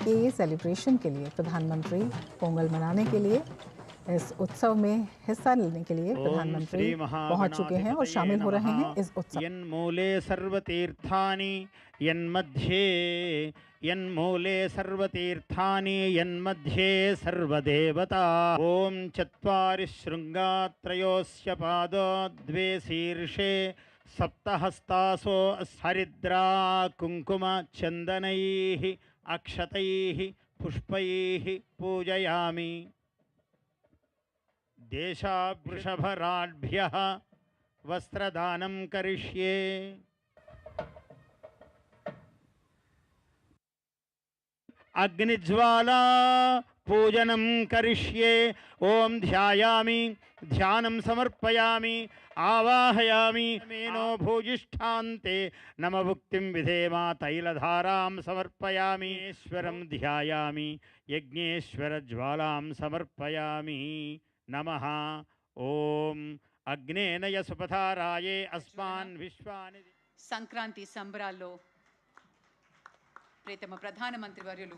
के सेलिब्रेशन के लिए प्रधानमंत्री पोंगल मनाने के लिए इस उत्सव में हिस्सा लेने के लिए प्रधानमंत्री पहुंच चुके हैं और शामिल हो रहे हैं इस उत्सव। यन्मूले सर्वतीर्थानि यन्मूले सर्वतीर्थानि यन्मध्ये सर्वदेवता। ओम चत्वारि शृंगा त्रयोस्य पादो द्वे शीर्षे सप्तहस्तासो हरिद्रा कुंकुम चंदनैः अक्षतैः पुष्पैः पूजयामि। देशावृषभराड्भ्यः वस्त्रदानं करिष्ये। अग्निज्वाला पूजनं करिष्ये। ओम ध्यायामि ध्यानं समर्पयामि आवाहयामि। मेनो भूयिष्ठान्ते नमभुक्तिं विधेमा तैलधारां समर्पयामि। ईश्वरं ध्यायामि यज्ञेश्वरज्वालां समर्पयामि। नमः। ओम अग्नेनय सुपथाराये अस्मान् विश्वानि। సంక్రాంతి సంబరాల్లో ప్రియతమ ప్రధానమంత్రి వర్యులు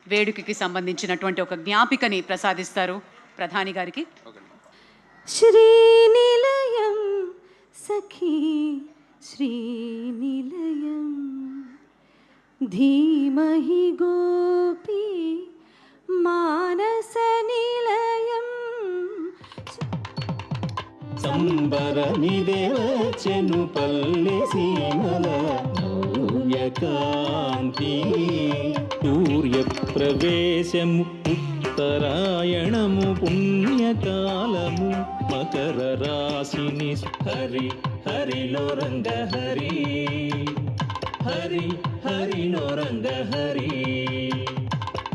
వేడుకకి సంబంధించినటువంటి ఒక జ్ఞాపికని ప్రసాదిస్తారు ప్రధాని గారికి. శ్రీనిలయం సఖీ శ్రీనిలయం ధీమహి గోపీ మానస నిలయం. సంబరమిదేవచెను పల్లె సీమల నవ్యకాంతి. సూర్యప్రవేశము ఉత్తరాయణము పుణ్యకాలము మకర రాశిని. హరి హరిలో రంగ హరి హరి హరిలో రంగ హరి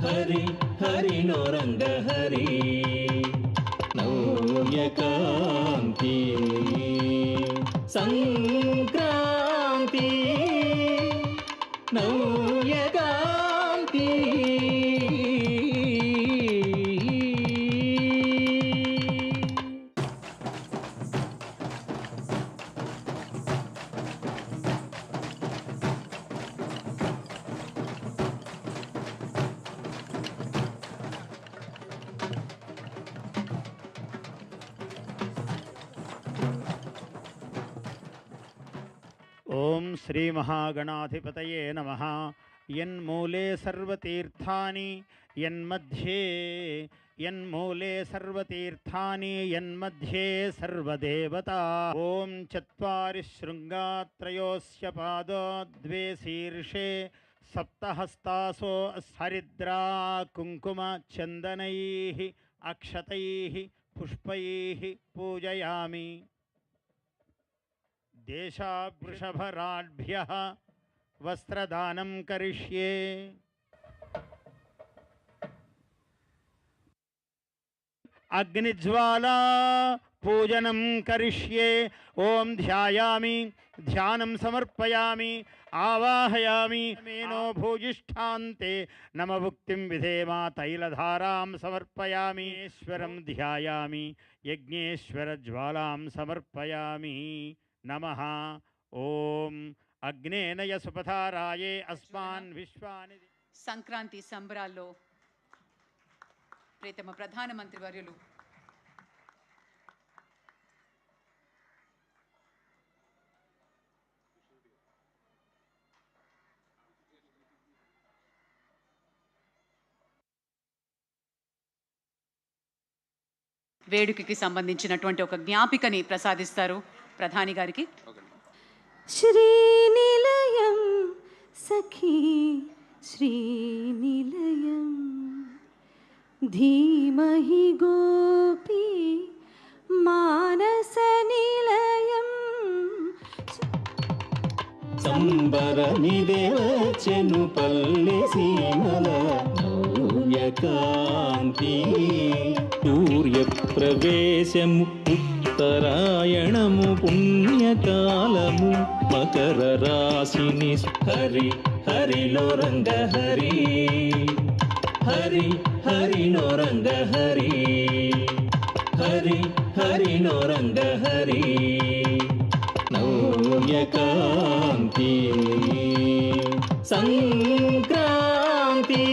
హరి హరిలో రంగ హరి. నవ్యకాంతి సంక్రాంతి నవ్యకాంతి. ओम श्री महागणाधिपतये नमः। यन्मूले सर्वतीर्थानि यन्मूले सर्वतीर्थानि यन्मध्ये सर्वदेवता। ओम चत्वारि शृंगा त्रयोस्य पादो द्वे शीर्षे सप्तहस्तासो हरिद्रा कुंकुम चंदनैः अक्षतैः पुष्पैः पूजयामि। देशावृषभराड्भ्यः वस्त्रदानं करिष्ये। अग्निज्वाला पूजनं करिष्ये। ओम ध्यायामि ध्यानं समर्पयामि आवाहयामि। मेनो भूयिष्ठान्ते नमभुक्तिं विधेमा तैलधारां समर्पयामि। ईश्वरं ध्यायामि यज्ञेश्वरज्वालां समर्पयामि। नमः। ओम अग्नेनय सुपथाराये अस्मान् विश्वानि। సంక్రాంతి సంబరాల్లో ప్రియతమ ప్రధానమంత్రి వర్యులు వేడుకకి సంబంధించినటువంటి ఒక జ్ఞాపికని ప్రసాదిస్తారు ప్రధాని గారికి. శ్రీనిలయం సఖీ శ్రీనిలయం ధీమహి గోపీ మానస నిలయం. సంబరమిదేవచెను పల్లె సీమల నవ్యకాంతి. సూర్యప్రవేశము ఉత్తరాయణము పుణ్యకాలము మకర రాశిని. హరి హరిలో రంగ హరి హరి హరి నో రంగ హరి హరి హరి నో రంగ హరి నవ్యకాంతి సంక్రాంతి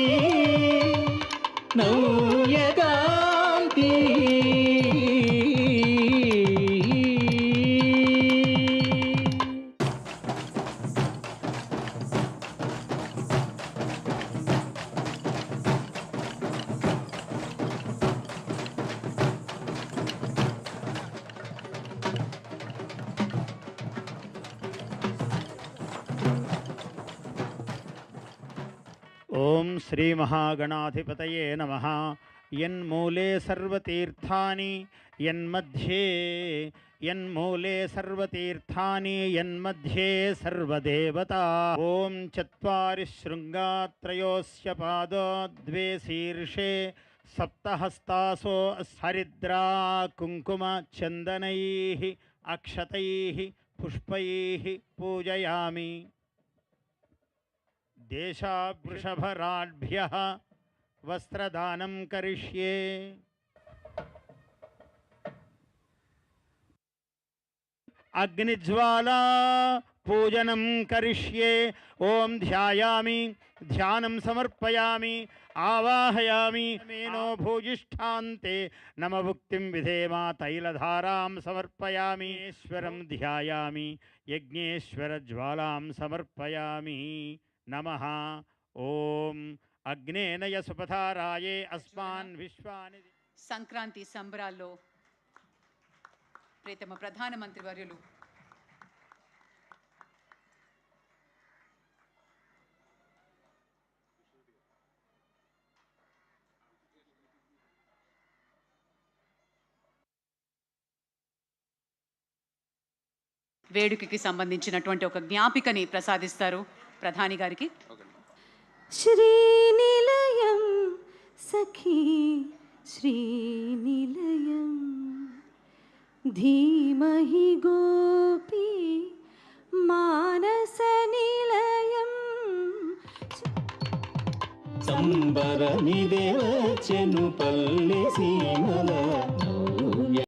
నవ్యకాంతి ఓం శ్రీ మహాగణాధిపతయే నమః. యన్మూలే సర్వతీర్థాని యన్మూలే సర్వతీర్థాని యన్మధ్యే సర్వదేవతా. ఓం చత్వారి శృంగాత్రయోస్య పాదో ద్వే శీర్షే సప్తహస్తాసో హరిద్రా కుంకుమ చందనైః అక్షతైః పుష్పైః పూజయామి. దేశావృషభరాఢ్భ్యః వస్త్రదానం కరిష్యే. అగ్నిజ్వాలా పూజనం కరిష్యే. ఓం ధ్యాయామి ధ్యానం సమర్పయామి ఆవాహయామి. మేనో భూయిష్ఠాంతే నమభుక్తిం విధేమ తైలధారాం సమర్పయామి. ఈశ్వరం ధ్యాయామి యజ్ఞేశ్వర జ్వాలాం సమర్పయామి. నమః. ఓం అగ్నేనయ సుపథారాయే అస్మాన్ విశ్వాని. సంక్రాంతి సంబరాల్లో ప్రియతమ ప్రధానమంత్రి వర్యులు వేడుకకి సంబంధించినటువంటి ఒక జ్ఞాపికని ప్రసాదిస్తారు ప్రధాని గారికి. శ్రీనిలయం సఖీ శ్రీనిలయం ధీమహి గోపీ మానసనిలయం. సంబరమిదే వచ్చెను పల్లె సీమల